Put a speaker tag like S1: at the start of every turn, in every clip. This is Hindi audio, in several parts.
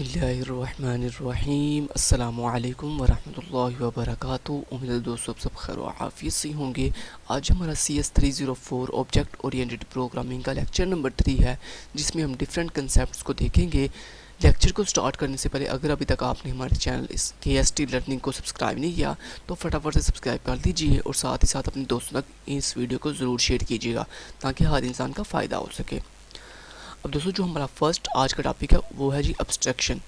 S1: बिस्मिल्लाहिर्रहमानिर्रहीम अस्सलामुअलैकुम वरहमतुल्लाहि वबरकातुहू। उम्मीद है दोस्तों आप सब खैर व आफियत से होंगे। आज हमारा CS304 ऑब्जेक्ट ओरिएंटेड प्रोग्रामिंग का लेक्चर नंबर 3 है, जिसमें हम डिफरेंट कंसेप्ट्स को देखेंगे। लेक्चर को स्टार्ट करने से पहले अगर अभी तक आपने हमारे चैनल इस KST लर्निंग को सब्सक्राइब नहीं किया तो फटाफट से सब्सक्राइब कर दीजिए और साथ ही साथ अपने दोस्तों तक इस वीडियो को ज़रूर शेयर कीजिएगा ताकि हर इंसान का फ़ायदा हो सके। अब दोस्तों जो हमारा फर्स्ट आज का टॉपिक है वो है जी अब्स्ट्रक्शन।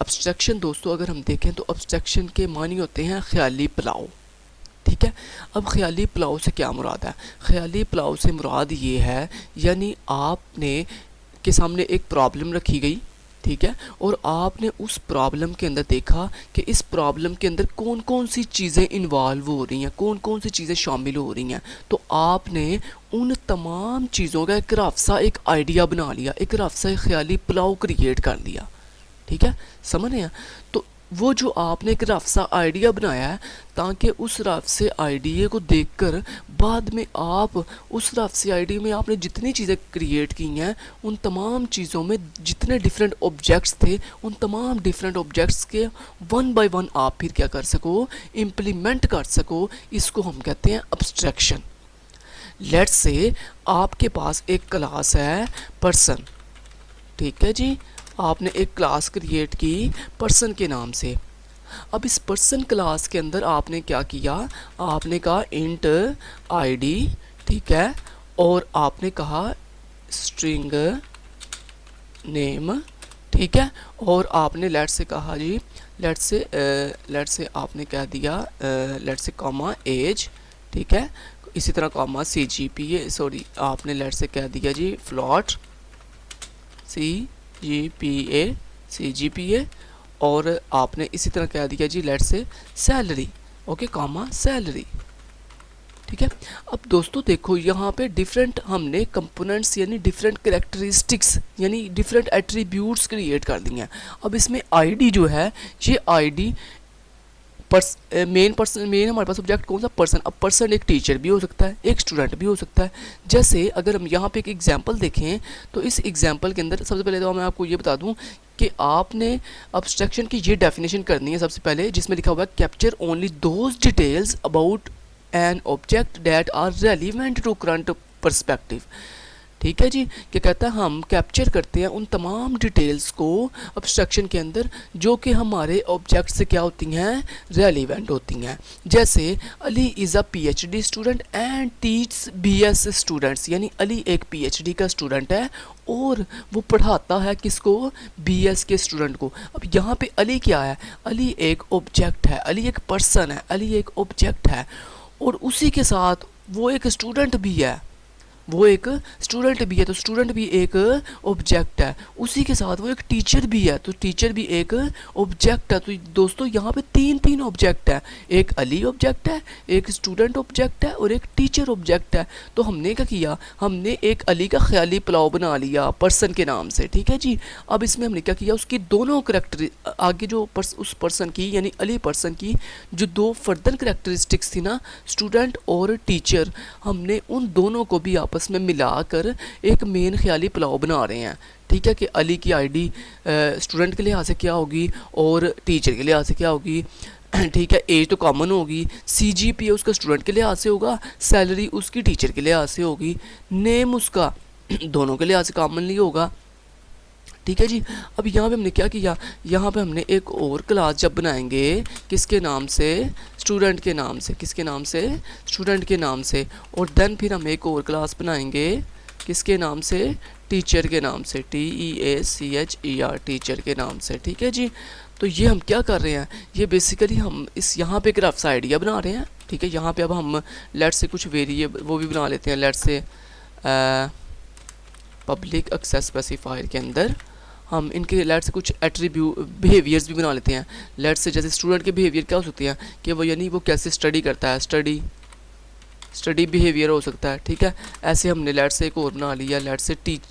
S1: अब्स्ट्रक्शन दोस्तों अगर हम देखें तो अब्स्ट्रक्शन के मानी होते हैं ख्याली पुलाव। ठीक है, अब ख्याली पुलाव से क्या मुराद है? ख्याली पुलाव से मुराद ये है यानी आपने के सामने एक प्रॉब्लम रखी गई, ठीक है, और आपने उस प्रॉब्लम के अंदर देखा कि इस प्रॉब्लम के अंदर कौन कौन सी चीज़ें इन्वॉल्व हो रही हैं, कौन कौन सी चीज़ें शामिल हो रही हैं, तो आपने उन तमाम चीज़ों का एक रफ्सा एक आइडिया बना लिया, एक रफ्सा ख्याली पुलाव क्रिएट कर लिया। ठीक है, समझ रहे हैं? तो वो जो आपने एक रफ्सा आइडिया बनाया है ताकि उस रफ्से आइडिया को देखकर बाद में आप उस रफ्से आइडिया में आपने जितनी चीज़ें क्रिएट की हैं उन तमाम चीज़ों में जितने डिफरेंट ऑब्जेक्ट्स थे उन तमाम डिफरेंट ऑब्जेक्ट्स के वन बाय वन आप फिर क्या कर सको, इम्प्लीमेंट कर सको। इसको हम कहते हैं अब्स्ट्रक्शन। लेट्स से आपके पास एक क्लास है पर्सन, ठीक है जी, आपने एक क्लास क्रिएट की पर्सन के नाम से। अब इस पर्सन क्लास के अंदर आपने क्या किया, आपने कहा इंट आईडी, ठीक है, और आपने कहा स्ट्रिंग नेम, ठीक है, और आपने लेट से कहा जी लेट से आपने कह दिया लेट से कॉमा एज, ठीक है, इसी तरह कॉमा CGPA, सॉरी आपने लेट से कह दिया जी फ्लॉट CGPA, और आपने इसी तरह कह दिया जी लेट से सैलरी, ओके, कॉमा सैलरी। ठीक है, अब दोस्तों देखो यहाँ पे डिफरेंट हमने कंपोनेंट्स यानी डिफरेंट कैरेक्टरिस्टिक्स यानी डिफरेंट एट्रीब्यूट्स क्रिएट कर दिए हैं। अब इसमें आईडी जो है ये आईडी मेन हमारे पास ऑब्जेक्ट कौन सा, पर्सन। अब पर्सन एक टीचर भी हो सकता है, एक स्टूडेंट भी हो सकता है। जैसे अगर हम यहाँ पे एक एग्जांपल देखें तो इस एग्जांपल के अंदर सबसे पहले तो मैं आपको ये बता दूं कि आपने अब्स्ट्रक्शन की ये डेफिनेशन करनी है सबसे पहले, जिसमें लिखा हुआ है capture only those details about an object that are relevant to current perspective. ठीक है जी, क्या कहता है, हम कैप्चर करते हैं उन तमाम डिटेल्स को अब्स्ट्रक्शन के अंदर जो कि हमारे ऑब्जेक्ट से क्या होती हैं, रेलिवेंट होती हैं। जैसे Ali is a PhD student and teach BS students, यानी अली एक PhD का स्टूडेंट है और वो पढ़ाता है किसको, BS के स्टूडेंट को। अब यहाँ पे अली क्या है, अली एक ऑब्जेक्ट है, अली एक पर्सन है, अली एक ऑब्जेक्ट है, और उसी के साथ वो एक स्टूडेंट भी है, वो एक स्टूडेंट भी है, तो स्टूडेंट भी एक ऑब्जेक्ट है। उसी के साथ वो एक टीचर भी है, तो टीचर भी एक ऑब्जेक्ट है। तो दोस्तों यहाँ पे तीन ऑब्जेक्ट है, एक अली ऑब्जेक्ट है, एक स्टूडेंट ऑब्जेक्ट है और एक टीचर ऑब्जेक्ट है। तो हमने क्या किया, हमने एक अली का ख्याली पुलाव बना लिया पर्सन के नाम से। ठीक है जी, अब इसमें हमने क्या किया, उसकी दोनों करेक्टर आगे जो उस पर्सन की यानी अली पर्सन की जो दो फर्दर करेक्टरिस्टिक्स थी ना, स्टूडेंट और टीचर, हमने उन दोनों को भी आपस में मिलाकर एक मेन ख्याली पुलाव बना रहे हैं। ठीक है, कि अली की आईडी स्टूडेंट के लिहाज से क्या होगी और टीचर के लिहाज से क्या होगी। ठीक है, एज तो कॉमन होगी, CGPA उसका स्टूडेंट के लिहाज से होगा, सैलरी उसकी टीचर के लिहाज से होगी, नेम उसका दोनों के लिहाज से कॉमनली होगा। ठीक है जी, अब यहाँ पे हमने क्या किया, यहाँ पे हमने एक और क्लास जब बनाएंगे किसके नाम से, स्टूडेंट के नाम से, किसके नाम से, स्टूडेंट के नाम से, और देन फिर हम एक और क्लास बनाएंगे किसके नाम से, टीचर के नाम से, TEACHER, टीचर के नाम से। ठीक है जी, तो ये हम क्या कर रहे हैं, ये बेसिकली हम इस यहाँ पे एक रफ्स आइडिया बना रहे हैं। ठीक है, यहाँ पे अब हम लेट से कुछ वेरिएबल वो भी बना लेते हैं, लेट से पब्लिक एक्सेस स्पेसिफायर के अंदर हम इनके लेट से कुछ बिहेवियर्स भी बना लेते हैं। लेट से जैसे स्टूडेंट के बिहेवियर क्या हो सकते हैं कि वो यानी वो कैसे स्टडी करता है, स्टडी बिहेवियर हो सकता है। ठीक है, ऐसे हमने लेट से एक और बना लिया, लेट से टीच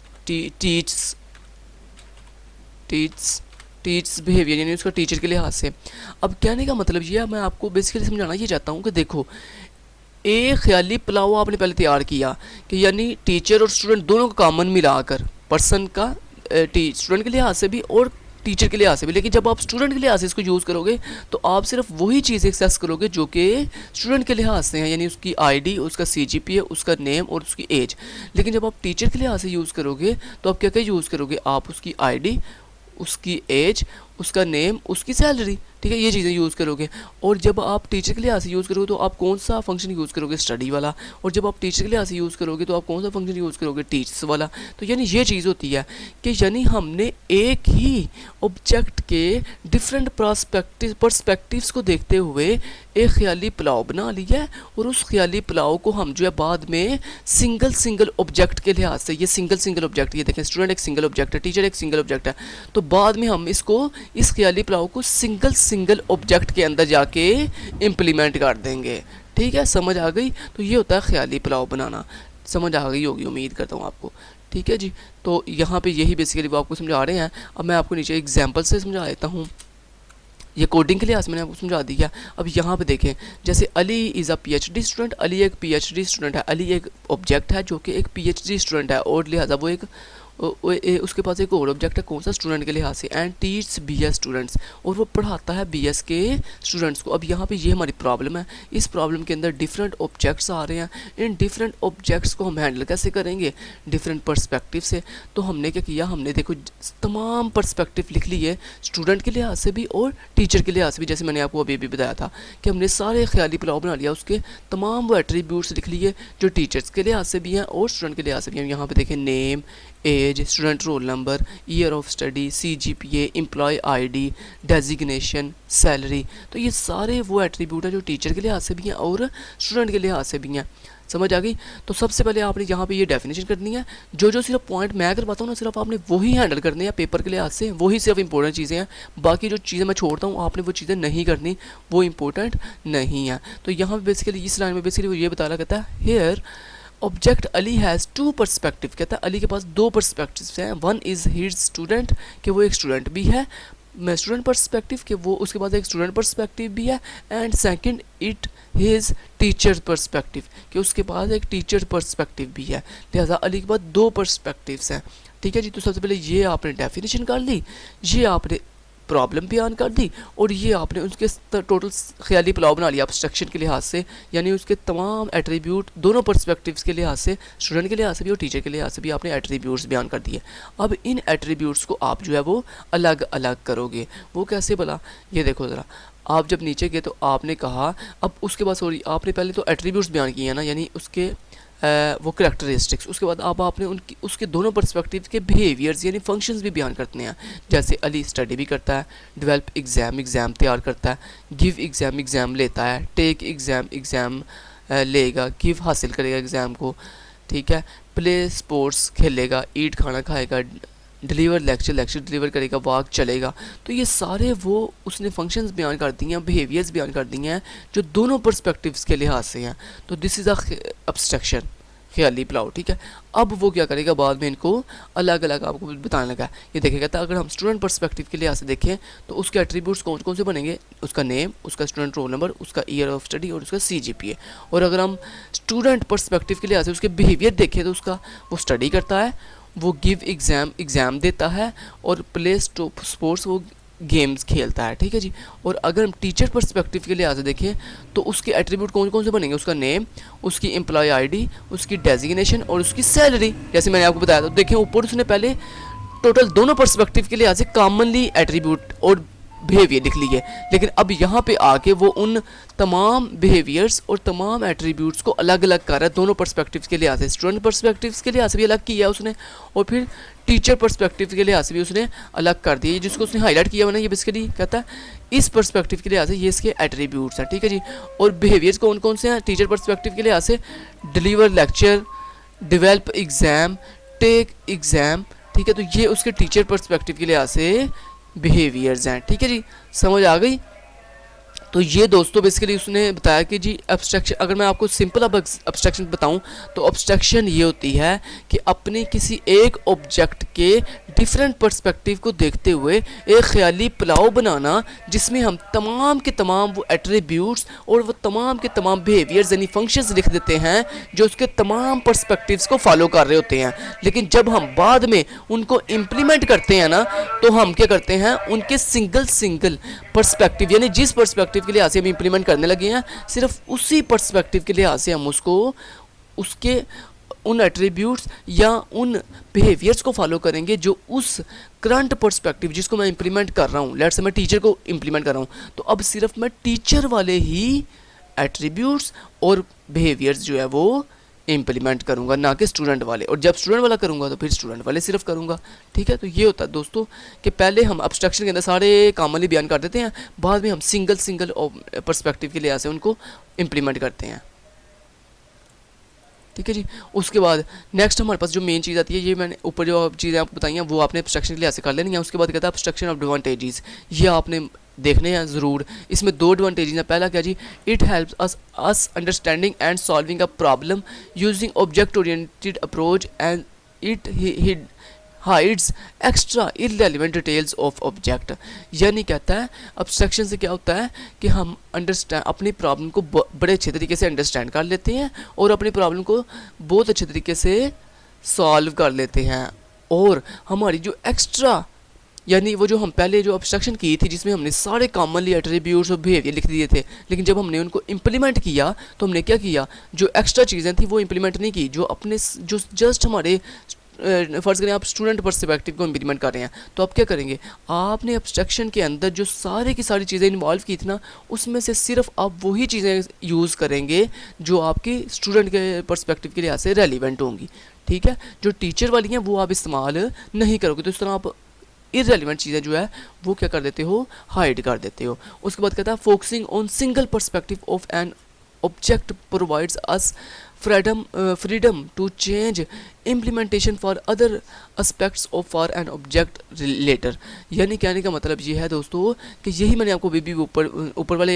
S1: बिहेवियर यानी उसका टीचर के लिहाज से। अब कहने का मतलब ये है, मैं आपको बेसिकली समझाना ये चाहता हूँ कि देखो एक ख्याली पुलाव आपने पहले तैयार किया कि यानी टीचर और स्टूडेंट दोनों को कॉमन मिलाकर पर्सन का स्टूडेंट के लिहाज से भी और टीचर के लिहाज से भी। लेकिन जब आप स्टूडेंट के लिहाज से इसको यूज़ करोगे तो आप सिर्फ वही चीज़ एक्सेस करोगे जो कि स्टूडेंट के लिहाज से हैं, यानी उसकी आईडी, उसका सीजीपीए, उसका नेम और उसकी एज। लेकिन जब आप टीचर के लिहाज से यूज़ करोगे तो आप क्या क्या यूज़ करोगे, आप उसकी आईडी, उसकी एज, उसका नेम, उसकी सैलरी, ठीक है, ये चीज़ें यूज़ करोगे। और जब आप टीचर के लिहाज से यूज़ करोगे तो आप कौन सा फंक्शन यूज़ करोगे, स्टडी वाला। और जब आप टीचर के लिहाज से यूज़ करोगे तो आप कौन सा फंक्शन यूज़ करोगे, टीचर्स वाला। तो यानी ये चीज़ होती है कि यानी हमने एक ही ऑब्जेक्ट के डिफरेंट पर्सपेक्टिव्स को देखते हुए एक ख्याली पुलाव बना लिया है, और उस ख्याली पुलाव को हम जो है बाद में सिंगल ऑब्जेक्ट के लिहाज से, ये सिंगल ऑब्जेक्ट, ये देखें स्टूडेंट एक सिंगल ऑब्जेक्ट है, टीचर एक सिंगल ऑब्जेक्ट है, तो बाद में हम इसको, इस ख्याली पुलाव को सिंगल ऑब्जेक्ट के अंदर जाके इम्प्लीमेंट कर देंगे। ठीक है, समझ आ गई। तो ये होता है ख्याली पुलाव बनाना। समझ आ गई होगी, उम्मीद करता हूँ आपको। ठीक है जी, तो यहाँ पे यही बेसिकली वो आपको समझा रहे हैं। अब मैं आपको नीचे एग्जांपल से समझा देता हूँ। ये कोडिंग के लिहाज मैंने आपको समझा दिया। अब यहाँ पे देखें, जैसे Ali is a PhD student, Ali एक पीएचडी स्टूडेंट है। अली एक ऑब्जेक्ट है जो कि एक पीएचडी स्टूडेंट है, और लिहाजा वो एक उसके पास एक और ऑब्जेक्ट है, कौन सा, स्टूडेंट के लिहाज से, एंड टीच बीएस स्टूडेंट्स, और वो पढ़ाता है बीएस के स्टूडेंट्स को। अब यहाँ पे ये हमारी प्रॉब्लम है। इस प्रॉब्लम के अंदर डिफरेंट ऑब्जेक्ट्स आ रहे हैं। इन डिफरेंट ऑब्जेक्ट्स को हम हैंडल कैसे करेंगे, डिफरेंट पर्सपेक्टिव से। तो हमने क्या किया, हमने देखो तमाम पर्सपेक्टिव लिख लिए, स्टूडेंट के लिहाज से भी और टीचर के लिहाज से भी। जैसे मैंने आपको अभी भी बताया था कि हमने सारे ख्याली पुलाव बना लिया, उसके तमाम वो एट्रीब्यूट्स लिख लिए जो टीचर्स के लिहाज से भी हैं और स्टूडेंट के लिहाज से भी हैं। यहाँ पे देखें name, age, student roll number, year of study, CGPA, employ ID, designation, salary. तो ये सारे वो एट्रीब्यूट हैं जो टीचर के लिहाज से भी हैं और स्टूडेंट के लिहाज से भी हैं। समझ आ गई। तो सबसे पहले आपने यहाँ पे ये डेफिनेशन करनी है। जो सिर्फ पॉइंट मैं करवाता हूँ ना, सिर्फ आपने वही हैंडल करने हैं पेपर के लिहाज से, वही सिर्फ इंपॉर्टेंट चीज़ें हैं। बाकी जो चीज़ें मैं छोड़ता हूँ आपने वो चीज़ें नहीं करनी, वो इंपॉर्टेंट नहीं है। तो यहाँ पे बेसिकली इस लाइन में बेसिकली वो ये बता रहा, कहता है here object Ali has two perspective, कहता है अली के पास दो पर्सपेक्टिव्स हैं। वन इज़ हिज स्टूडेंट, कि वो एक स्टूडेंट भी है, मैं स्टूडेंट पर्सपेक्टिव, कि वो उसके पास एक स्टूडेंट पर्सपेक्टिव भी है, and second it his teacher perspective, कि उसके पास एक टीचर पर्सपेक्टिव भी है। लिहाजा अली के पास दो पर्सपेक्टिव्स हैं। ठीक है जी। तो सबसे पहले ये आपने डेफिनेशन कर ली, ये आपने प्रॉब्लम बयान कर दी, और ये आपने उसके टोटल ख्याली पुलाव बना लिया एब्स्ट्रैक्शन के लिहाज से, यानी उसके तमाम एट्रीब्यूट दोनों पर्सपेक्टिव्स के लिहाज से, स्टूडेंट के लिहाज से भी और टीचर के लिहाज से भी आपने एट्रीब्यूट्स बयान कर दिए। अब इन एट्रीब्यूट्स को आप जो है वो अलग अलग करोगे। वो कैसे भला, ये देखो ज़रा। आप जब नीचे गए तो आपने कहा, अब उसके बाद सॉरी आपने पहले तो एट्रीब्यूट्स बयान किए हैं ना, यानी उसके वो करेक्टरिस्टिक्स। उसके बाद अब आपने उनकी उसके दोनों पर्सपेक्टिव के बिहेवियर्स यानी फंक्शंस भी बयान करते हैं। जैसे अली स्टडी भी करता है, डेवलप एग्ज़ाम तैयार करता है, गिव एग्ज़ाम लेता है, टेक एग्ज़ाम लेगा, गिव हासिल करेगा एग्ज़ाम को, ठीक है, प्ले स्पोर्ट्स खेलेगा, ईट खाना खाएगा, डिलीवर लेक्चर डिलीवर करेगा, वॉक चलेगा। तो ये सारे वो उसने फंक्शंस बयान कर दिए हैं, बिहेवियर्स बयान कर दिए हैं जो दोनों पर्सपेक्टिव्स के लिहाज से हैं। तो दिस इज़ अ एब्स्ट्रैक्शन, ख्याली पुलाव। ठीक है। अब वो क्या करेगा, बाद में इनको अलग अलग आपको बताने लगा। ये देखेगा था अगर हम स्टूडेंट पर्सपेक्टिव के लिहाज से देखें तो उसके एट्रीब्यूट्स कौन कौन से बनेंगे, उसका नेम, उसका स्टूडेंट रोल नंबर, उसका ईयर ऑफ स्टडी और उसका सीजीपीए। और अगर हम स्टूडेंट पर्सपेक्टिव के लिहाज से उसके बिहेवियर देखें तो उसका वो स्टडी करता है, वो गिव एग्ज़ाम देता है, और प्ले स्पोर्ट्स वो गेम्स खेलता है। ठीक है जी। और अगर हम टीचर पर्सपेक्टिव के लिहाज से देखें तो उसके एट्रीब्यूट कौन कौन से बनेंगे, उसका नेम, उसकी एम्प्लॉय आईडी, उसकी डेजिग्नेशन और उसकी सैलरी। जैसे मैंने आपको बताया था, तो देखें ऊपर उसने पहले टोटल दोनों पर्सपेक्टिव के लिहाज से कॉमनली एट्रीब्यूट और बिहेवियर लिख लिए, लेकिन अब यहाँ पे आके वो उन तमाम बिहेवियर्स और तमाम एट्रीब्यूट्स को अलग अलग कर रहा है दोनों पर्सपेक्टिव्स के लिहाज से। स्टूडेंट पर्सपेक्टिव्स के लिहाज से भी अलग किया उसने, और फिर टीचर पर्सपेक्टिव के लिहाज से भी उसने अलग कर दिया। जिसको उसने हाईलाइट किया हुआ ना, ये बेसिकली कहता है इस पर्सपेक्टिव के लिहाज से ये इसके एट्रीब्यूट्स हैं। ठीक है जी। और बिहेवियर्स कौन कौन से हैं टीचर पर्सपेक्टिव के लिहाज से, deliver lecture, develop exam, take exam. ठीक है। तो ये उसके टीचर पर्सपेक्टिव के लिहाज से बिहेवियर्स हैं। ठीक है जी, समझ आ गई। तो ये दोस्तों बेसिकली उसने बताया कि जी एब्स्ट्रैक्शन, अगर मैं आपको सिंपल अब एब्स्ट्रैक्शन बताऊं तो एब्स्ट्रैक्शन ये होती है कि अपने किसी एक ऑब्जेक्ट के डिफरेंट पर्सपेक्टिव को देखते हुए एक ख्याली पुलाव बनाना जिसमें हम तमाम के तमाम वो एट्रीब्यूट्स और वो तमाम के तमाम बिहेवियर्स यानी फंक्शंस लिख देते हैं जो उसके तमाम पर्सपेक्टिव्स को फॉलो कर रहे होते हैं। लेकिन जब हम बाद में उनको इम्प्लीमेंट करते हैं ना, तो हम क्या करते हैं, उनके सिंगल पर्सपेक्टिव यानी जिस पर्सपेक्टिव के लिहाज से हम इम्प्लीमेंट करने लगे हैं, सिर्फ उसी पर्सपेक्टिव के लिहाज से हम उसको उसके उन एट्रीब्यूट्स या उन बिहेवियर्स को फॉलो करेंगे जो उस करंट पर्सपेक्टिव जिसको मैं इंप्लीमेंट कर रहा हूँ, लेट्स से मैं टीचर को इंप्लीमेंट कर रहा हूँ, तो अब सिर्फ मैं टीचर वाले ही एट्रीब्यूट्स और बिहेवियर्स जो है वो इम्प्लीमेंट करूँगा, ना कि स्टूडेंट वाले। और जब स्टूडेंट वाला करूँगा तो फिर स्टूडेंट वाले सिर्फ करूँगा। ठीक है, तो ये होता है दोस्तों कि पहले हम एब्स्ट्रैक्शन के अंदर सारे कॉमनली बयान कर देते हैं, बाद में हम सिंगल पर्सपेक्टिव के लिहाज से उनको इम्प्लीमेंट करते हैं। ठीक है जी। उसके बाद नेक्स्ट हमारे पास जो मेन चीज़ आती है, ये मैंने ऊपर जो चीज़ें आपको बताई हैं वो आपने एब्स्ट्रैक्शन के लिहाज से कर लेनी है। उसके बाद कहता है एब्स्ट्रैक्शन ऑफ एडवांटेजेस, ये आपने देखने हैं ज़रूर। इसमें दो एडवांटेजेस हैं। पहला क्या जी, it helps us understanding and solving a problem using object oriented approach and it hides extra irrelevant details of object. यानी कहता है अब्स्ट्रैक्शन से क्या होता है कि हम अंडरस्टैंड अपनी प्रॉब्लम को बड़े अच्छे तरीके से अंडरस्टैंड कर लेते हैं और अपनी प्रॉब्लम को बहुत अच्छे तरीके से सॉल्व कर लेते हैं। और हमारी जो एक्स्ट्रा यानी वो जो हम पहले जो अब्स्ट्रैक्शन की थी जिसमें हमने सारे कॉमनली एट्रीब्यूट्स और बिहेवियर लिख दिए थे, लेकिन जब हमने उनको इम्प्लीमेंट किया तो हमने क्या किया, जो एक्स्ट्रा चीज़ें थी वो इम्प्लीमेंट नहीं की, जो अपने जो जस्ट हमारे फ़र्ज़ करें आप स्टूडेंट पर्सपेक्टिव को इम्प्लीमेंट कर रहे हैं, तो आप क्या करेंगे, आपने एब्स्ट्रैक्शन के अंदर जो सारे की सारी चीज़ें इन्वॉल्व की थी ना, उसमें से सिर्फ आप वही चीज़ें यूज़ करेंगे जो आपकी स्टूडेंट के पर्सपेक्टिव के लिहाज से रेलिवेंट होंगी। ठीक है, जो टीचर वाली हैं वो आप इस्तेमाल नहीं करोगे, तो इस तरह आप इररेलेवेंट चीज़ें जो है वो क्या कर देते हो, हाइड कर देते हो। उसके बाद कहता है focusing on single perspective of an object provides us freedom to change implementation for other aspects of for an object later। यानी कहने का मतलब ये है दोस्तों कि यही मैंने आपको भी ऊपर वाले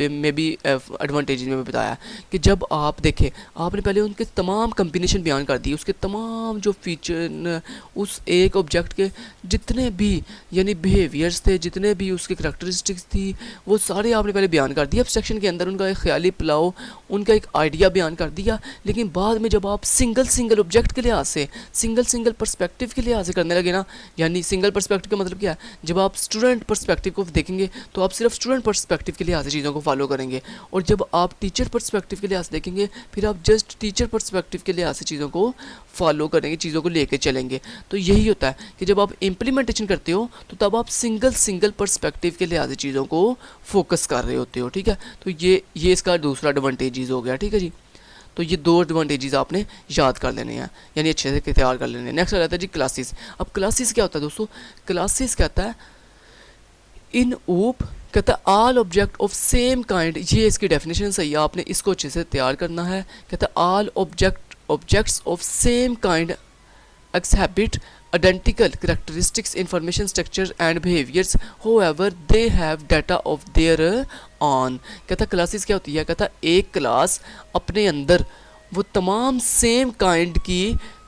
S1: में भी एडवांटेज में बताया कि जब आप देखें, आपने पहले उनके तमाम कम्बिनेशन बयान कर दी, उसके तमाम जो फीचर उस एक ऑब्जेक्ट के जितने भी यानी बिहेवियर्स थे, जितने भी उसके करैक्टरिस्टिक्स थी, वो सारे आपने पहले बयान कर दिए एब्स्ट्रैक्शन के अंदर, उनका एक ख्याली पुलाव, उनका एक आइडिया बयान कर दिया। लेकिन बाद में जब आप सिंगल ऑब्जेक्ट के लिहाज से सिंगल पर्सपेक्टिव के लिहाज से करने लगे ना, यानी सिंगल पर्सपेक्टिव का मतलब क्या है, जब आप स्टूडेंट पर्सपेक्टिव को देखेंगे तो आप सिर्फ स्टूडेंट पर्सपेक्टिव के लिहाज से चीज़ों को फॉलो करेंगे, और जब आप टीचर पर्सपेक्टिव के लिहाज से देखेंगे फिर आप जस्ट टीचर पर्सपेक्टिव के लिहाज से चीज़ों को फॉलो करेंगे, चीज़ों को लेके चलेंगे। तो यही होता है कि जब आप इम्प्लीमेंटेशन करते हो तो तब आप सिंगल पर्सपेक्टिव के लिहाज से चीज़ों को फोकस कर रहे होते हो। ठीक है, तो ये इसका दूसरा एडवांटेजेस हो गया। ठीक है जी, तो ये दो एडवांटेजेस आपने याद कर लेने हैं, यानी अच्छे से तैयार कर लेने हैं। नेक्स्ट आ जाता है जी क्लासेस। अब क्लासेस क्या होता है दोस्तों, क्लासेस कहता है इन ऊप कहता है all object of same kind, ये इसकी डेफिनेशन सही है, आपने इसको अच्छे से तैयार करना है। कहता है all objects of same kind exhibit identical characteristics, information structure and behaviors, however they have data of their own। कहता क्लासेस क्या होती है, कहता एक क्लास अपने अंदर वो तमाम सेम काइंड की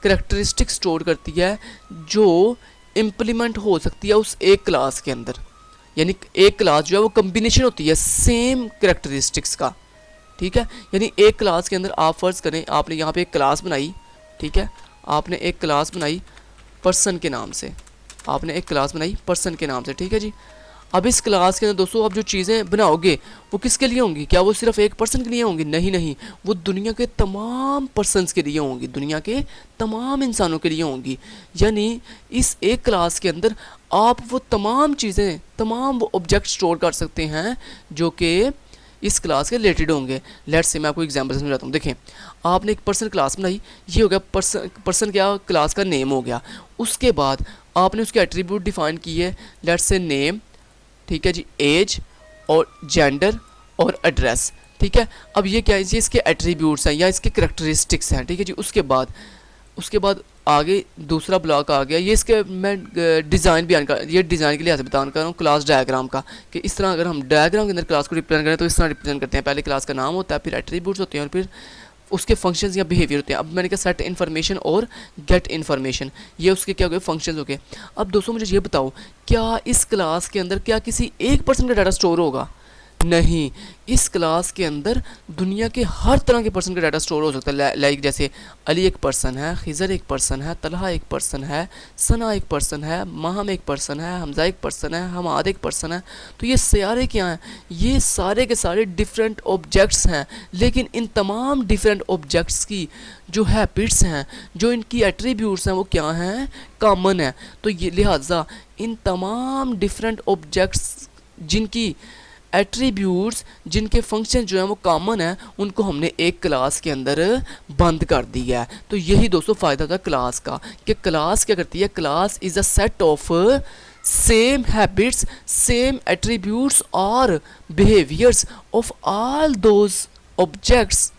S1: करेक्टरिस्टिक्स स्टोर करती है जो इम्प्लीमेंट हो सकती है उस एक क्लास के अंदर, यानी एक क्लास जो है वो कम्बिनेशन होती है सेम करेक्टरिस्टिक्स का। ठीक है, यानी एक क्लास के अंदर आप फ़र्ज़ करें आपने यहाँ पे एक क्लास बनाई, ठीक है, आपने एक क्लास बनाई पर्सन के नाम से, आपने एक क्लास बनाई पर्सन के नाम से। ठीक है जी, अब इस क्लास के अंदर दोस्तों आप जो चीज़ें बनाओगे वो किसके लिए होंगी, क्या वो सिर्फ एक पर्सन के लिए होंगी, नहीं, वो दुनिया के तमाम पर्सन्स के लिए होंगी, दुनिया के तमाम इंसानों के लिए होंगी। यानी इस एक क्लास के अंदर आप वो तमाम चीज़ें, तमाम वो ऑब्जेक्ट स्टोर कर सकते हैं जो कि इस क्लास के रिलेटेड होंगे। लेट्स से मैं आपको एग्जांपल समझाता हूँ। देखें, आपने एक पर्सन क्लास बनाई, ये हो गया पर्सन क्या क्लास का नेम हो गया। उसके बाद आपने उसके एट्रीब्यूट डिफाइन किए, लेट्स से नेम, ठीक है जी, एज और जेंडर और एड्रेस। ठीक है, अब ये क्या है, ये इसके एट्रीब्यूट्स हैं या इसके करैक्टरिस्टिक्स हैं। ठीक है जी, उसके बाद आगे दूसरा ब्लॉक आ गया, ये इसके मैं डिज़ाइन बयान कर, ये डिज़ाइन के लिहाज से बयान कर रहा हूँ क्लास डायग्राम का, कि इस तरह अगर हम डायग्राम के अंदर क्लास को रिप्रेजेंट करें तो इस तरह रिप्रेजेंट करते हैं। पहले क्लास का नाम होता है, फिर एट्रीब्यूट्स होते हैं और फिर उसके फंक्शंस या बिहेवियर होते हैं। अब मैंने कहा सेट इन्फॉर्मेशन और गेट इन्फॉर्मेशन, ये उसके क्या हो गए, फंक्शंस हो गए। अब दोस्तों मुझे ये बताओ, क्या इस क्लास के अंदर क्या किसी एक पर्सन का डाटा स्टोर होगा? नहीं, इस क्लास के अंदर दुनिया के हर तरह के पर्सन का डाटा स्टोर हो सकता है। लाइक जैसे अली एक पर्सन है, खिज़र एक पर्सन है, तलहा एक पर्सन है, सना एक पर्सन है, माहम एक पर्सन है, हमजा एक पर्सन है, हमाद एक पर्सन है। तो ये सारे क्या हैं? ये सारे के सारे डिफरेंट ऑब्जेक्ट्स हैं, लेकिन इन तमाम डिफरेंट ऑब्जेक्ट्स की जो हैबिट्स हैं, जो इनकी एट्रीब्यूट्स हैं, वो क्या हैं? कॉमन है। तो ये लिहाजा इन तमाम डिफरेंट ऑब्जेक्ट्स जिनकी एट्रीब्यूट्स, जिनके फंक्शन जो हैं वो कॉमन है, उनको हमने एक क्लास के अंदर बंद कर दिया है। तो यही दोस्तों फ़ायदा था क्लास का, कि क्लास क्या करती है? Class is a set of same habits, same attributes और behaviours of all those objects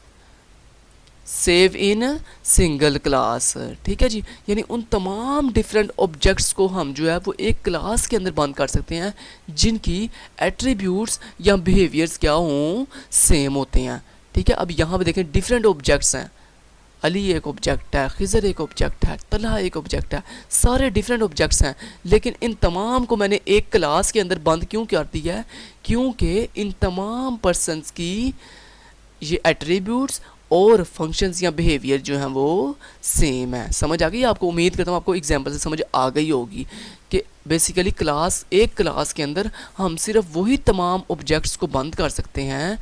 S1: save in single class. ठीक है जी, यानी उन तमाम डिफरेंट ऑब्जेक्ट्स को हम जो है वो एक क्लास के अंदर बंद कर सकते हैं, जिनकी एट्रीब्यूट्स या बिहेवियर्स क्या हों? सेम होते हैं। ठीक है, अब यहाँ पे देखें डिफरेंट ऑब्जेक्ट्स हैं, अली एक ऑब्जेक्ट है, खिज़र एक ऑब्जेक्ट है, तलहा एक ऑब्जेक्ट है, सारे डिफरेंट ऑब्जेक्ट्स हैं, लेकिन इन तमाम को मैंने एक क्लास के अंदर बंद क्यों कर दिया है? क्योंकि इन तमाम पर्सनस की ये एट्रीब्यूट्स और फंक्शंस या बिहेवियर जो हैं वो सेम है। समझ आ गई आपको? उम्मीद करता हूँ आपको एग्जांपल से समझ आ गई होगी कि बेसिकली एक क्लास के अंदर हम सिर्फ वही तमाम ऑब्जेक्ट्स को बंद कर सकते हैं,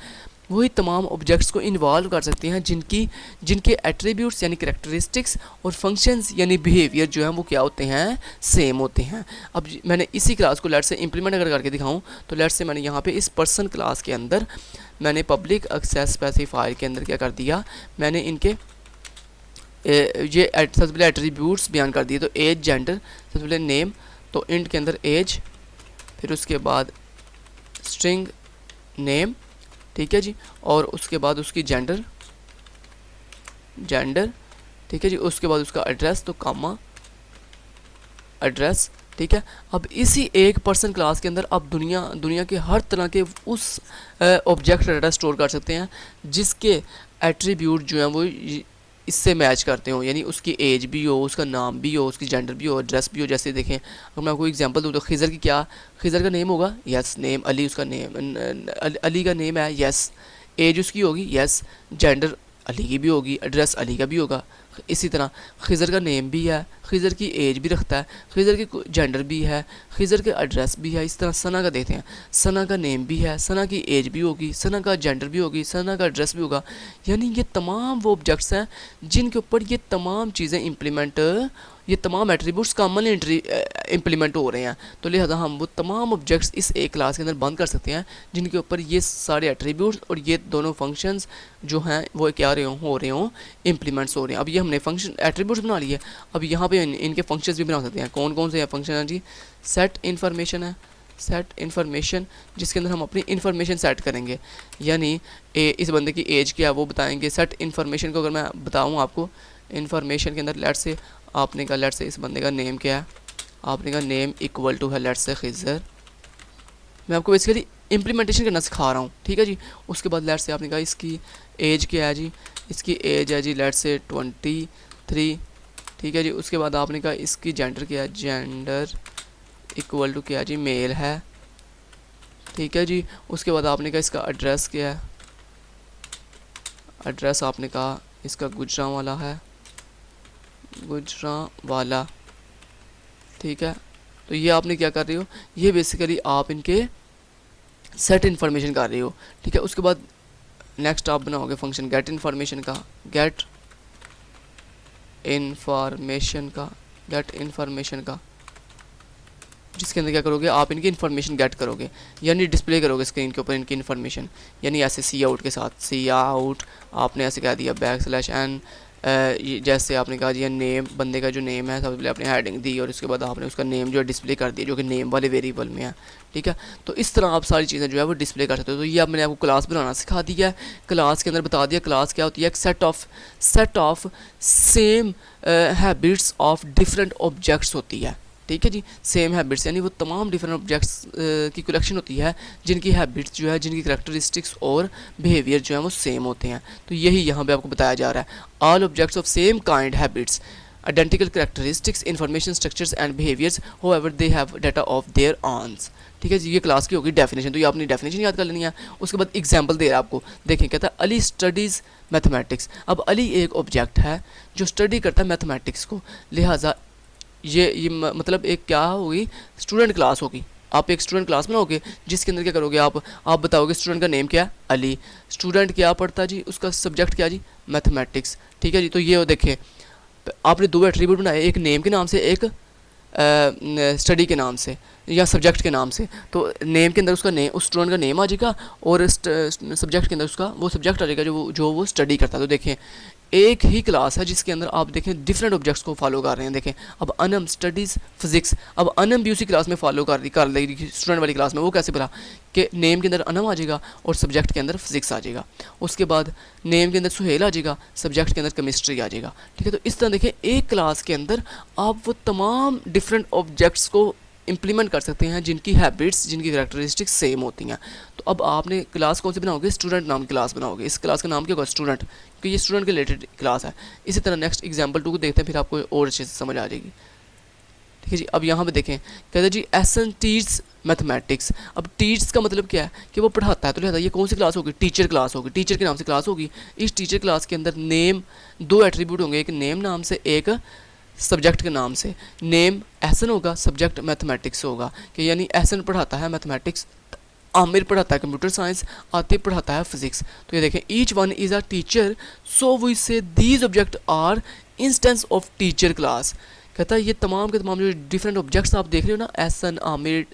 S1: वही तमाम ऑब्जेक्ट्स को इन्वॉल्व कर सकते हैं जिनके एट्रीब्यूट्स यानी करैक्टरिस्टिक्स और फंक्शंस यानी बिहेवियर जो हैं वो क्या होते हैं? सेम होते हैं। अब मैंने इसी क्लास को लेट से इंप्लीमेंट अगर करके दिखाऊं, तो लेट से मैंने यहाँ पे इस पर्सन क्लास के अंदर मैंने पब्लिक एक्सेस स्पेसिफायर के अंदर क्या कर दिया? मैंने इनके ये सबसे पहले एट्रीब्यूट्स बयान कर दिए। तो एज, जेंडर, सबसे पहले नेम, तो इंट के अंदर एज, फिर उसके बाद स्ट्रिंग नेम, ठीक है जी, और उसके बाद उसकी जेंडर, ठीक है जी, उसके बाद उसका एड्रेस, तो कामा एड्रेस। ठीक है, अब इसी एक पर्सन क्लास के अंदर अब दुनिया के हर तरह के उस ऑब्जेक्ट डाटा स्टोर कर सकते हैं जिसके एट्रीब्यूट जो हैं वो इससे मैच करते हो, यानी उसकी एज भी हो, उसका नाम भी हो, उसकी जेंडर भी हो, एड्रेस भी हो। जैसे देखें, अगर मैं आपको एग्जांपल दूँ तो खिज़र का नेम होगा, यस, नेम अली, उसका नेम अली का नेम है, यस, एज उसकी होगी, यस, जेंडर अली की भी होगी, एड्रेस अली का भी होगा। इसी तरह खिज़र का नेम भी है, खिज़र की एज भी रखता है, खिज़र की जेंडर भी है, खिज़र के एड्रेस भी है। इस तरह सना का देते हैं, सना का नेम भी है, सना की एज भी होगी, सना का जेंडर भी होगी, सना का एड्रेस भी होगा। यानी ये तमाम वो ऑब्जेक्ट्स हैं जिनके ऊपर ये तमाम चीज़ें ये तमाम एट्रीब्यूट्स कॉमनली इम्प्लीमेंट हो रहे हैं। तो लिहाजा हम वो तमाम ऑब्जेक्ट्स इस एक क्लास के अंदर बंद कर सकते हैं जिनके ऊपर ये सारे एट्रीब्यूट्स और ये दोनों फंक्शंस जो हैं वो क्या हो रहे हों, इम्प्लीमेंट्स हो रहे हैं। अब ये हमने फंक्शन एट्रीब्यूट्स बना लिए, अब यहाँ पे इनके फंक्शंस भी बना सकते हैं। कौन कौन से फंक्शन हैं जी? सेट इन्फॉर्मेशन है, सेट इन्फॉर्मेशन, जिसके अंदर हम अपनी इन्फॉर्मेशन सेट करेंगे, यानी इस बंदे की एज क्या है वो बताएंगे। सेट इन्फॉर्मेशन को अगर मैं बताऊँ आपको, इन्फॉर्मेशन के अंदर लेट से आपने कहा लेट से इस बंदे का नेम क्या है, आपने कहा नेम इक्वल टू है लेट से खिज़र। मैं आपको बेसिकली इम्प्लीमेंटेशन करना सिखा रहा हूँ, ठीक है जी। उसके बाद लेट से आपने कहा इसकी एज क्या है जी, इसकी एज है जी लेट से 23, ठीक है जी। उसके बाद आपने कहा इसकी जेंडर क्या है, जेंडर इक्वल टू क्या है जी, मेल है, ठीक है जी। उसके बाद आपने कहा इसका एड्रेस क्या है, एड्रेस आपने कहा इसका गुजरांवाला है, गुजरांवाला, ठीक है। तो ये आपने क्या कर रही हो, ये बेसिकली आप इनके सेट इन्फॉर्मेशन कर रही हो, ठीक है। उसके बाद नेक्स्ट आप बनाओगे फंक्शन गेट इन्फॉर्मेशन का, गेट इन्फॉर्मेशन का, जिसके अंदर क्या करोगे आप इनकी इन्फॉर्मेशन गेट करोगे, यानी डिस्प्ले करोगे स्क्रीन के ऊपर इनकी इन्फॉर्मेशन। यानी ऐसे सी आउट के साथ, सी आउट आपने ऐसे कह दिया \n, जैसे आपने कहा जी नेम, बंदे का जो नेम है सबसे पहले आपने हेडिंग दी और उसके बाद आपने उसका नेम जो है डिस्प्ले कर दिया, जो कि नेम वाले वेरिएबल में है, ठीक है। तो इस तरह आप सारी चीज़ें जो है वो डिस्प्ले कर सकते हो। तो ये अब मैंने आपको क्लास बनाना सिखा दिया है, क्लास के अंदर बता दिया क्लास क्या होती है, एक set of same habits of different objects होती है, ठीक है जी। सेम हैबिट्स यानी वो तमाम डिफरेंट ऑब्जेक्ट्स की कलेक्शन होती है जिनकी हैबिट्स जो है, जिनकी करेक्टरिस्टिक्स और बिहेवियर जो है वो सेम होते हैं। तो यही यहाँ पे आपको बताया जा रहा है। All objects of same kind habits identical characteristics information structures and behaviours however they have data of their owns. ठीक है जी, ये क्लास की होगी डेफिनेशन, तो ये आपने डेफिनेशन याद कर लेनी है। उसके बाद एग्जांपल दे रहा है आपको, देखें कहता है अली स्टडीज़ मैथमेटिक्स। अब अली एक ऑब्जेक्ट है जो स्टडी करता है मैथमेटिक्स को, लिहाजा ये मतलब एक क्या होगी, स्टूडेंट क्लास होगी। आप एक स्टूडेंट क्लास बनाओगे जिसके अंदर क्या करोगे, आप बताओगे स्टूडेंट का नेम क्या है, अली। स्टूडेंट क्या पढ़ता है जी, उसका सब्जेक्ट क्या जी, मैथमेटिक्स। ठीक है जी, तो ये देखें आपने दो एट्रीब्यूट बनाए, एक नेम के नाम से, एक स्टडी के नाम से या सब्जेक्ट के नाम से। तो नेम के अंदर उसका नेम, उस स्टूडेंट का नेम आ जाएगा, और सब्जेक्ट के अंदर उसका वो सब्जेक्ट आ जाएगा जो वो स्टडी करता है। तो देखें एक ही क्लास है जिसके अंदर आप देखें डिफरेंट ऑब्जेक्ट्स को फॉलो कर रहे हैं। देखें अब अनम स्टडीज़ फिजिक्स, अब अनम भी उसी क्लास में फॉलो कर लेगी स्टूडेंट वाली क्लास में। वो कैसे बोला कि नेम के अंदर अनम आ जाएगा और सब्जेक्ट के अंदर फिजिक्स आ जाएगा। उसके बाद नेम के अंदर सुहेल आ जाएगा, सब्जेक्ट के अंदर केमिस्ट्री आ जाएगा। ठीक है, तो इस तरह देखें एक क्लास के अंदर आप वो तमाम डिफरेंट ऑब्जेक्ट्स को इम्प्लीमेंट कर सकते हैं जिनकी हैबिट्स, जिनकी करैक्टरिस्टिक्स सेम होती हैं। तो अब आपने क्लास कौन सी बनाओगे, स्टूडेंट नाम की क्लास बनाओगे। इस क्लास का नाम क्या होगा, स्टूडेंट, क्योंकि ये स्टूडेंट के रिलेटेड क्लास है। इसी तरह नेक्स्ट एग्जांपल 2 को देखते हैं, फिर आपको और अच्छे से समझ आ जाएगी। ठीक है जी, अब यहाँ पे देखें कहते हैं जी एसन टीच मैथमेटिक्स। अब टीच का मतलब क्या है कि वो पढ़ाता है, तो लिहाजा ये कौन सी क्लास होगी, टीचर क्लास होगी, टीचर के नाम से क्लास होगी। इस टीचर क्लास के अंदर नेम, दो एट्रीब्यूट होंगे, एक नेम नाम से, एक सब्जेक्ट के नाम से। नेम एहसन होगा, सब्जेक्ट मैथमेटिक्स होगा, कि यानी एहसन पढ़ाता है मैथमेटिक्स, आमिर पढ़ाता है कंप्यूटर साइंस, आतिफ पढ़ाता है फिजिक्स। तो ये देखें each one is a teacher, so we say these object are instance of teacher class. कहता है ये तमाम के तमाम जो डिफरेंट ऑब्जेक्ट्स आप देख रहे हो ना, एहसन, आमिर,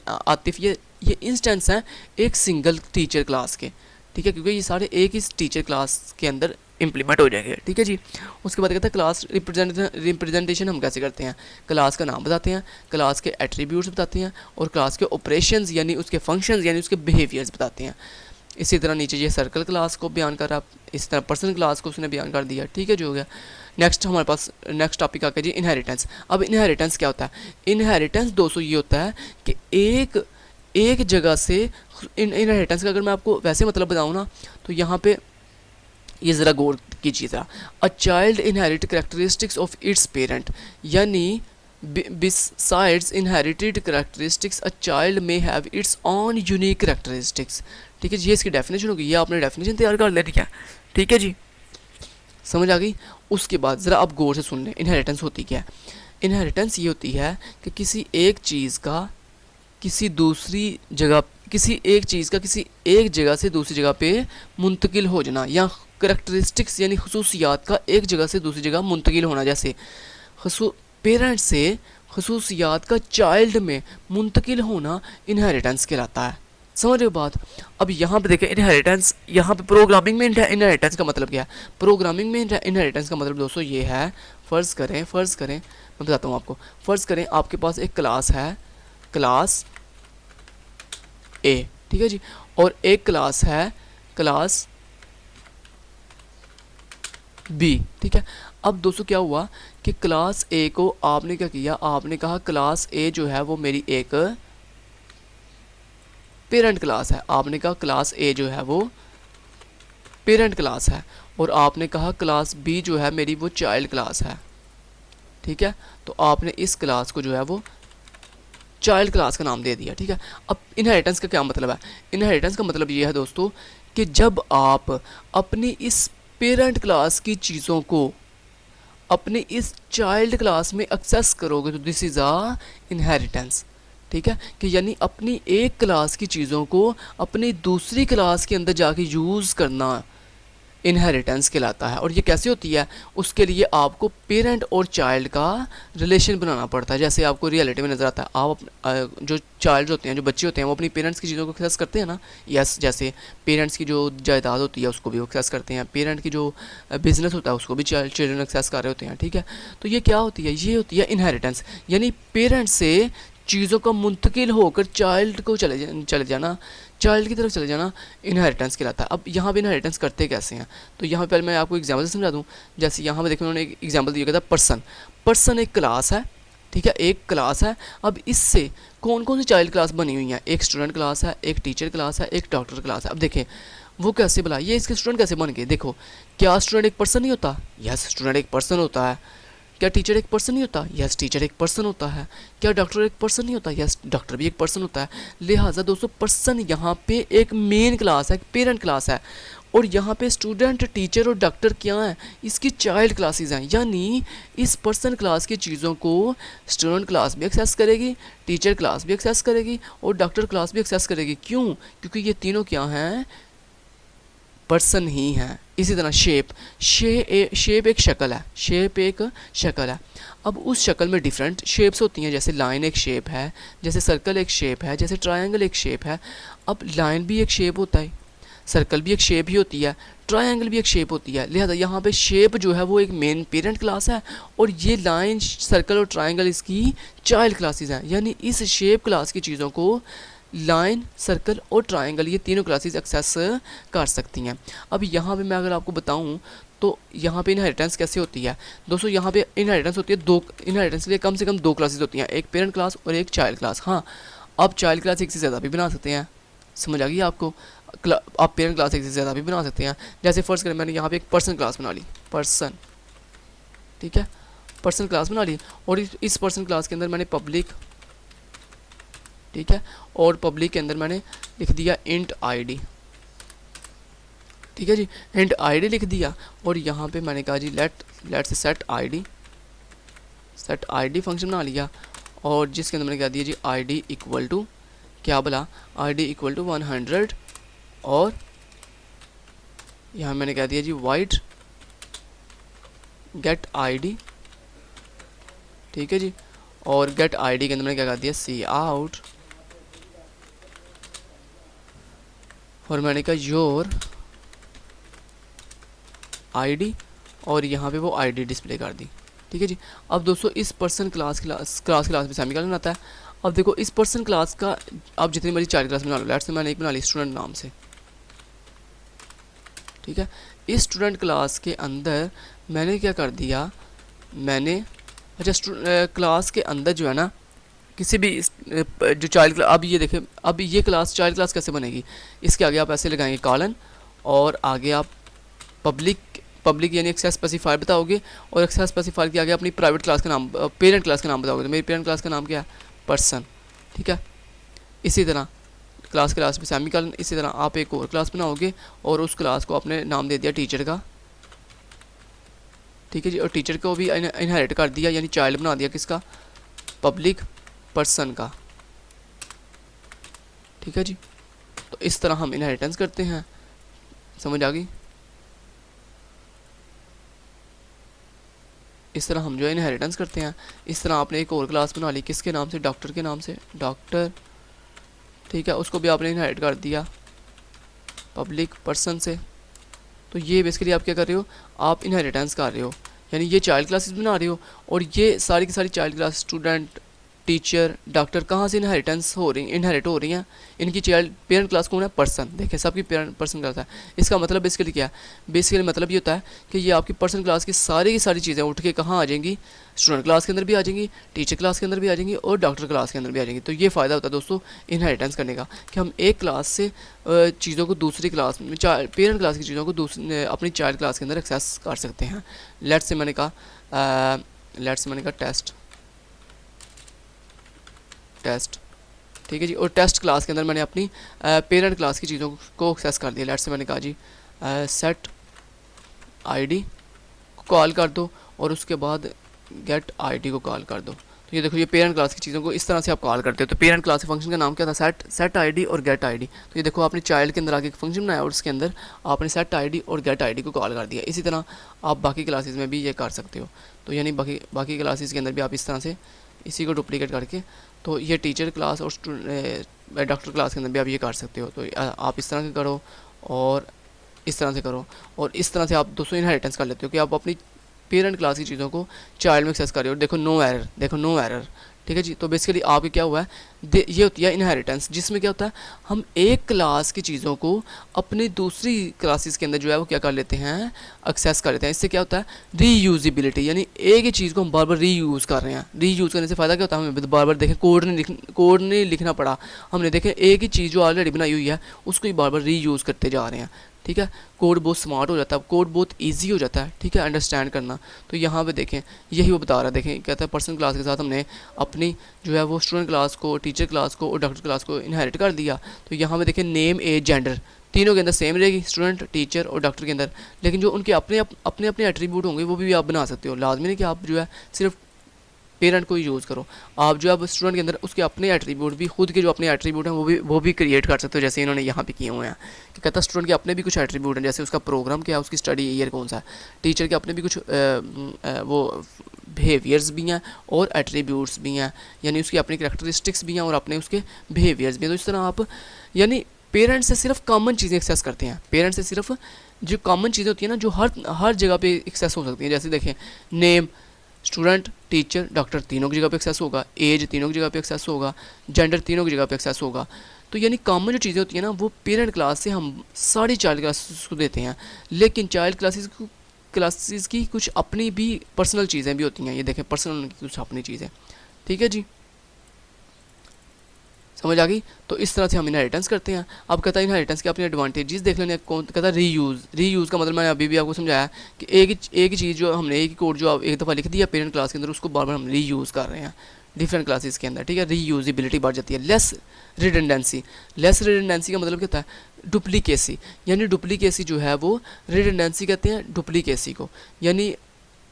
S1: आतिफ, ये इंस्टेंस हैं एक सिंगल टीचर क्लास के। ठीक है, क्योंकि ये सारे एक ही टीचर क्लास के अंदर इम्प्लीमेंट हो जाएंगे। ठीक है जी, उसके बाद कहता है क्लास रिप्रेजेंटेशन हम कैसे करते हैं, क्लास का नाम बताते हैं, क्लास के एट्रीब्यूट्स बताते हैं, और क्लास के ऑपरेशंस यानी उसके फंक्शंस यानी उसके बिहेवियर्स बताते हैं। इसी तरह नीचे ये सर्कल क्लास को बयान कर रहा, इसी तरह पर्सन क्लास को उसने बयान कर दिया। ठीक है, जो हो गया। नेक्स्ट हमारे पास नेक्स्ट टॉपिक आ गया जी इनहेरिटेंस। अब इनहेरिटेंस क्या होता है, इनहेरिटेंस दोस्तों ये होता है कि एक जगह से इनहेरिटेंस का अगर मैं आपको वैसे मतलब बताऊँ ना, तो यहाँ पे ये ज़रा गौर कीजिएगा। A child inherit characteristics of its parent, यानी besides inherited characteristics a child में have its own unique characteristics. ठीक है जी, ये इसकी डेफिनेशन होगी, ये आपने डेफिनेशन तैयार कर लेनी है। ठीक है जी, समझ आ गई। उसके बाद ज़रा आप गौर से सुन लें इनहेरिटेंस होती क्या है। इनहेरिटेंस ये होती है कि किसी एक चीज़ का किसी एक जगह से दूसरी जगह पे मुंतकिल हो जाना, या करेक्टरिस्टिक्स यानी खसूसियात का एक जगह से दूसरी जगह मुंतकिल होना। जैसे पेरेंट्स से खसूसियात का चाइल्ड में मुंतकिल होना इनहेरिटेंस कहलाता है। समझ रहे हो बात। अब यहाँ पे देखें इनहेरिटेंस, यहाँ पे प्रोग्रामिंग में इनहेरिटेंस का मतलब क्या है। प्रोग्रामिंग में इनहेरिटेंस का मतलब दोस्तों ये है, फ़र्ज़ करें मैं बताता हूँ आपको। फ़र्ज़ करें आपके पास एक क्लास है, क्लास ए, ठीक है जी, और एक क्लास है क्लास बी। ठीक है, अब दोस्तों क्या हुआ कि क्लास ए को आपने क्या किया, आपने कहा क्लास ए जो है वो मेरी एक पेरेंट क्लास है। आपने कहा क्लास ए जो है वो पेरेंट क्लास है, और आपने कहा क्लास बी जो है मेरी वो चाइल्ड क्लास है। ठीक है, तो आपने इस क्लास को जो है वो चाइल्ड क्लास का नाम दे दिया। ठीक है, अब इनहेरिटेंस का क्या मतलब है, इनहेरिटेंस का मतलब ये है दोस्तों कि जब आप अपनी इस पेरेंट क्लास की चीज़ों को अपने इस चाइल्ड क्लास में एक्सेस करोगे तो दिस इज़ आ इनहेरिटेंस। ठीक है, कि यानी अपनी एक क्लास की चीज़ों को अपनी दूसरी क्लास के अंदर जाके यूज़ करना इनहेरिटेंस कहलाता है। और ये कैसे होती है, उसके लिए आपको पेरेंट और चाइल्ड का रिलेशन बनाना पड़ता है। जैसे आपको रियलिटी में नज़र आता है, आप जो चाइल्ड होते हैं, जो बच्चे होते हैं, वो अपनी पेरेंट्स की चीज़ों को एक्सेस करते हैं ना। यस, जैसे पेरेंट्स की जो जायदाद होती है उसको भी एक्सेस करते हैं, पेरेंट की जो बिज़नेस होता है उसको भी चिल्ड्रन एक्सेस कर रहे होते हैं। ठीक है, तो ये क्या होती है, ये होती है इनहेरिटेंस, यानी पेरेंट्स से चीज़ों का मुंतकिल होकर चाइल्ड को चले जाना, चाइल्ड की तरफ चले जाना इनहेरिटेंस कहलाता है। अब यहाँ पे इनहेरिटेंस करते कैसे हैं, तो यहाँ पे पहले मैं आपको एग्जांपल से समझा दूँ। जैसे यहाँ पे देखो उन्होंने एक एग्जांपल दिया था, पर्सन एक क्लास है। ठीक है, एक क्लास है। अब इससे कौन कौन सी चाइल्ड क्लास बनी हुई हैं, एक स्टूडेंट क्लास है, एक टीचर क्लास है, एक डॉक्टर क्लास है। अब देखें वो कैसे बुला, ये इसके स्टूडेंट कैसे बन गए। देखो, क्या स्टूडेंट एक पर्सन नहीं होता, यस स्टूडेंट एक पर्सन होता है। क्या टीचर एक पर्सन नहीं होता, यस टीचर एक पर्सन होता है। क्या डॉक्टर एक पर्सन नहीं होता, यस डॉक्टर भी एक पर्सन होता है। लिहाजा दोस्तों पर्सन यहाँ पे एक मेन क्लास है, पेरेंट क्लास है, और यहाँ पे स्टूडेंट, टीचर और डॉक्टर क्या हैं, इसकी चाइल्ड क्लासेस हैं। यानी इस पर्सन क्लास की चीज़ों को स्टूडेंट क्लास भी एक्सेस करेगी, टीचर क्लास भी एक्सेस करेगी और डॉक्टर क्लास भी एक्सेस करेगी। क्यों? क्योंकि ये तीनों क्या हैं, पर्सन ही हैं। इसी तरह शेप एक शक्ल है, शेप एक शक्ल है। अब उस शक्ल में डिफरेंट शेप्स होती हैं, जैसे लाइन एक शेप है, जैसे सर्कल एक शेप है, जैसे ट्रायंगल एक शेप है। अब लाइन भी एक शेप होता है, सर्कल भी एक शेप ही होती है, ट्रायंगल भी एक शेप होती है। लिहाजा यहाँ पे शेप जो है वो एक मेन पेरेंट क्लास है और ये लाइन, सर्कल और ट्रायंगल इसकी चाइल्ड क्लासेस हैं। यानी इस शेप क्लास की चीज़ों को लाइन, सर्कल और ट्रायंगल ये तीनों क्लासेस एक्सेस कर सकती हैं। अब यहाँ पे मैं अगर आपको बताऊँ तो यहाँ पे इनहेरिटेंस कैसे होती है दोस्तों। यहाँ पे इनहेरिटेंस होती है दो, इनहेरिटेंस के लिए कम से कम दो क्लासेस होती हैं, एक पेरेंट क्लास और एक चाइल्ड क्लास। हाँ, आप चाइल्ड क्लास एक से ज़्यादा भी बना सकते हैं, समझ आ गई आपको। आप पेरेंट क्लास एक से ज़्यादा भी बना सकते हैं। जैसे फर्स्ट करें, मैंने यहाँ पे एक पर्सन क्लास बना ली, पर्सन, ठीक है, पर्सन क्लास बना ली और इस पर्सन क्लास के अंदर मैंने पब्लिक, ठीक है, और पब्लिक के अंदर मैंने लिख दिया इंट आईडी, ठीक है जी, इंट आईडी लिख दिया। और यहाँ पे मैंने कहा जी लेट से सेट आईडी फंक्शन बना लिया और जिसके अंदर मैंने कहा दिया जी आईडी इक्वल टू, क्या बोला, आईडी इक्वल टू 100 और यहाँ मैंने कह दिया जी वाइड गेट आईडी, ठीक है जी, और गेट आईडी के अंदर मैंने क्या कह दिया सी आउट और मैंने कहा योर आईडी और यहाँ पे वो आईडी डिस्प्ले कर दी, ठीक है जी। अब दोस्तों इस पर्सन क्लास में सेमीकोलन आता है। अब देखो इस पर्सन क्लास का आप जितनी मर्जी चाइल्ड क्लास बना लो, लेट्स से मैंने एक बना ली स्टूडेंट नाम से, ठीक है। इस स्टूडेंट क्लास के अंदर मैंने क्या कर दिया, मैंने अच्छा क्लास के अंदर जो है ना किसी भी जो चाइल्ड क्लास, अब ये देखें, अब ये क्लास चाइल्ड क्लास कैसे बनेगी, इसके आगे आप ऐसे लगाएंगे कॉलन और आगे आप पब्लिक यानी एक्सेस स्पेसिफायर बताओगे और एक्सेस स्पेसिफायर के आगे अपनी प्राइवेट क्लास का नाम, पेरेंट क्लास का नाम बताओगे। तो मेरी पेरेंट क्लास का नाम क्या है, पर्सन, ठीक है। इसी तरह क्लास में सेमीकोलन, इसी तरह आप एक और क्लास बनाओगे और उस क्लास को आपने नाम दे दिया टीचर का, ठीक है जी, और टीचर को भी इनहेरिट कर दिया यानी चाइल्ड बना दिया किसका, पब्लिक पर्सन का, ठीक है जी। तो इस तरह हम इनहेरिटेंस करते हैं, समझ आ गई। इस तरह हम जो है इनहेरिटेंस करते हैं। इस तरह आपने एक और क्लास बना ली किसके नाम से, डॉक्टर के नाम से, डॉक्टर, ठीक है, उसको भी आपने इनहेरिट कर दिया पब्लिक पर्सन से। तो ये बेसिकली आप क्या कर रहे हो, आप इनहेरिटेंस कर रहे हो, यानी ये चाइल्ड क्लासेस बना रहे हो और ये सारी की सारी child class, student, teacher, doctor कहाँ से इनहेरिट हो रही हैं, इनकी चाइल्ड पेरेंट क्लास कौन है, पर्सन। देखिए सबकी पेरेंट पर्सन क्लास है। इसका मतलब बेसिकली क्या है, बेसिकली मतलब ये होता है कि ये आपकी पर्सन क्लास की सारी चीज़ें उठ के कहाँ आ जाएंगी, स्टूडेंट क्लास के अंदर भी आ जाएंगी, टीचर क्लास के अंदर भी आ जाएंगी और डॉक्टर क्लास के अंदर भी आ जाएंगी। तो ये फ़ायदा होता है दोस्तों इनहेरिटेंस करने का कि हम एक क्लास से चीज़ों को दूसरी क्लास में, पेरेंट क्लास की चीज़ों को अपनी चाइल्ड क्लास के अंदर एक्सेस कर सकते हैं। लेट्स से मैंने कहा टेस्ट, ठीक है जी, और टेस्ट क्लास के अंदर मैंने अपनी पेरेंट क्लास की चीज़ों को एक्सेस कर दिया। लेट्स से मैंने कहा जी सेट आईडी को कॉल कर दो और उसके बाद गेट आईडी को कॉल कर दो। तो ये देखो ये पेरेंट क्लास की चीज़ों को इस तरह से आप कॉल करते हो। तो पेरेंट क्लास के फंक्शन का नाम क्या था, सेट आईडी और गेट आईडी। तो ये देखो आपने चाइल्ड के अंदर आगे एक फंक्शन बनाया और उसके अंदर आपने सेट आईडी और गेट आईडी को कॉल कर दिया। इसी तरह आप बाकी क्लासेस में भी ये कर सकते हो। तो यानी बाकी क्लासेस के अंदर भी आप इस तरह से इसी को डुप्लीकेट करके, तो ये टीचर क्लास और डॉक्टर क्लास के अंदर भी आप ये कर सकते हो। तो आप इस तरह से करो और इस तरह से करो और इस तरह से आप दोस्तों इनहेरिटेंस कर लेते हो कि आप अपनी पेरेंट क्लास की चीज़ों को चाइल्ड में एक्सेस कर रहे हो। देखो नो एरर, ठीक है जी। तो बेसिकली आपके क्या हुआ है, ये होती है इनहेरिटेंस, जिसमें क्या होता है हम एक क्लास की चीज़ों को अपनी दूसरी क्लासेस के अंदर जो है वो क्या कर लेते हैं, एक्सेस कर लेते हैं। इससे क्या होता है रीयूजिबिलिटी, यानी एक ही चीज़ को हम बार बार रीयूज़ कर रहे हैं। रीयूज़ करने से फ़ायदा क्या होता है, हमें बार बार देखें कोड नहीं लिखना पड़ा, हमने देखें एक ही चीज़ जो ऑलरेडी बनाई हुई है उसको ही बार बार रीयूज़ करते जा रहे हैं। ठीक है, कोड बहुत स्मार्ट हो जाता है, कोड बहुत इजी हो जाता है, ठीक है, अंडरस्टैंड करना। तो यहाँ पे देखें यही वो बता रहा है, देखें कहता है पर्सनल क्लास के साथ हमने अपनी जो है वो स्टूडेंट क्लास को, टीचर क्लास को और डॉक्टर क्लास को इनहेरिट कर दिया। तो यहाँ पे देखें नेम, एज, जेंडर तीनों के अंदर सेम रहेगी, स्टूडेंट, टीचर और डॉक्टर के अंदर, लेकिन जो उनके अपने अपने एट्रीब्यूट होंगे वो भी आप बना सकते हो। लाजमी नहीं कि आप जो है सिर्फ पेरेंट को ही यूज़ करो, आप जो है स्टूडेंट के अंदर उसके अपने एट्रीब्यूट भी, खुद के जो अपने एट्रीब्यूट हैं वो भी क्रिएट कर सकते हो, जैसे इन्होंने यहाँ पे किए हुए हैं कि कहता है स्टूडेंट के अपने भी कुछ एट्रीब्यूट हैं, जैसे उसका प्रोग्राम क्या है, उसकी स्टडी ईयर कौन सा है। टीचर के अपने भी कुछ वो बिहेवियर्स भी हैं और एट्रीब्यूट्स भी हैं, यानी उसकी अपनी करैक्टरिस्टिक्स भी हैं और अपने उसके बिहेवियर्स भी हैं। तो इस तरह आप यानी पेरेंट्स से सिर्फ कॉमन चीज़ें एक्सेस करते हैं, पेरेंट्स से सिर्फ जो कॉमन चीज़ें होती हैं ना, जो हर जगह पे एक्सेस हो सकती हैं। जैसे देखें नेम, स्टूडेंट, टीचर, डॉक्टर तीनों की जगह पे एक्सेस होगा, एज तीनों की जगह पे एक्सेस होगा, जेंडर तीनों की जगह पे एक्सेस होगा। तो यानी कॉमन जो चीज़ें होती हैं ना वो पेरेंट क्लास से हम सारी चाइल्ड क्लासेस को देते हैं, लेकिन चाइल्ड क्लासेस की कुछ अपनी भी पर्सनल चीज़ें भी होती हैं। ये देखें पर्सनल की कुछ अपनी चीज़ें, ठीक है जी, समझ आ गई। तो इस तरह से हम इनहेरिटेंस करते हैं। अब कहता है इनहेरिटेंस के अपने एडवांटेजेस देख लेने, कौन कहता है रीयूज़ का मतलब मैंने अभी भी आपको समझाया कि एक ही चीज़ जो हमने एक ही कोड जो एक दफ़ा लिख दिया पेरेंट क्लास के अंदर, उसको बार बार हम रीयूज़ कर रहे हैं डिफरेंट क्लासेस के अंदर, ठीक है। रीयूजिबिलिटी बढ़ जाती है। लेस रिडंडेंसी का मतलब क्या होता है, डुप्लीकेसी, यानी डुप्लीकेसी जो है वो रिडंडेंसी कहते हैं डुप्लीकेसी को, यानी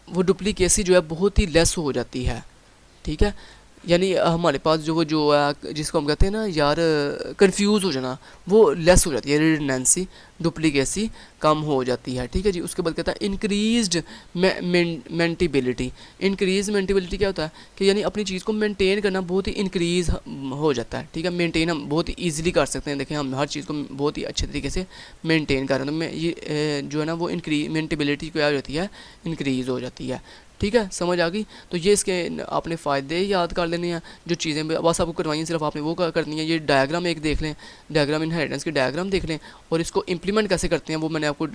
S1: वो डुप्लीकेसी जो है बहुत ही लेस हो जाती है, ठीक है। यानी हमारे पास जो जिसको हम कहते हैं ना यार कंफ्यूज हो जाना, वो लेस हो जाती है, रिडंडेंसी, डुप्लीकेसी कम हो जाती है, ठीक है जी। उसके बाद कहता है इंक्रीज्ड मेंटेबिलिटी। इंक्रीज मेंटेबिलिटी क्या होता है कि यानी अपनी चीज़ को मेंटेन करना बहुत ही इंक्रीज हो जाता है, ठीक है। मेंटेन हम बहुत ही ईजिली कर सकते हैं, देखें हम हर चीज़ को बहुत ही अच्छे तरीके से मेंटेन कर रहे हैं, तो ये जो है ना वो मेंटेबिलिटी क्या हो जाती है, इंक्रीज़ हो जाती है, ठीक है, समझ आ गई। तो ये इसके आपने फ़ायदे याद कर लेने हैं, जो चीज़ें बस आपको करवाई हैं सिर्फ आपने वो करनी है। ये डायग्राम एक देख लें, डायग्राम इनहेरिटेंस की डायग्राम देख लें, और इसको इम्प्लीमेंट कैसे करते हैं वो मैंने आपको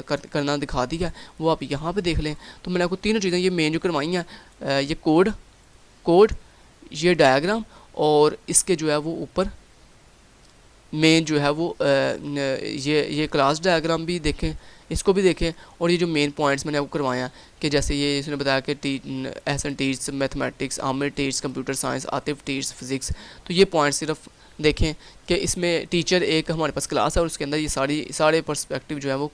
S1: करना दिखा दिया है, वो आप यहाँ पे देख लें। तो मैंने आपको तीनों चीज़ें ये मेन जो करवाई हैं, ये कोड, ये डायग्राम, और इसके जो है वो ऊपर मेन जो है वो ये क्लास डायग्राम भी देखें, इसको भी देखें, और ये जो मेन पॉइंट्स मैंने आपको करवाया कि जैसे ये इसने बताया कि Ehsan teach mathematics, Aamir teach computer science, Atif teach physics. तो ये पॉइंट्स सिर्फ देखें कि इसमें टीचर एक हमारे पास क्लास है और उसके अंदर ये सारे पर्सपेक्टिव जो है वो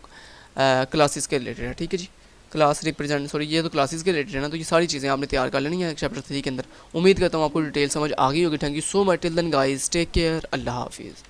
S1: क्लासेस के रिलेटेड है, ठीक है जी। क्लास रिप्रेजेंट ये तो क्लासेस के रिलेटेड है ना, तो ये सारी चीज़ें आपने तैयार कर लेनी है चैप्टर 3 के अंदर। उम्मीद करता हूँ आपको डिटेल समझ आ गई होगी। Thank you so much. Till then guys, take care, अल्लाह हाफिज़।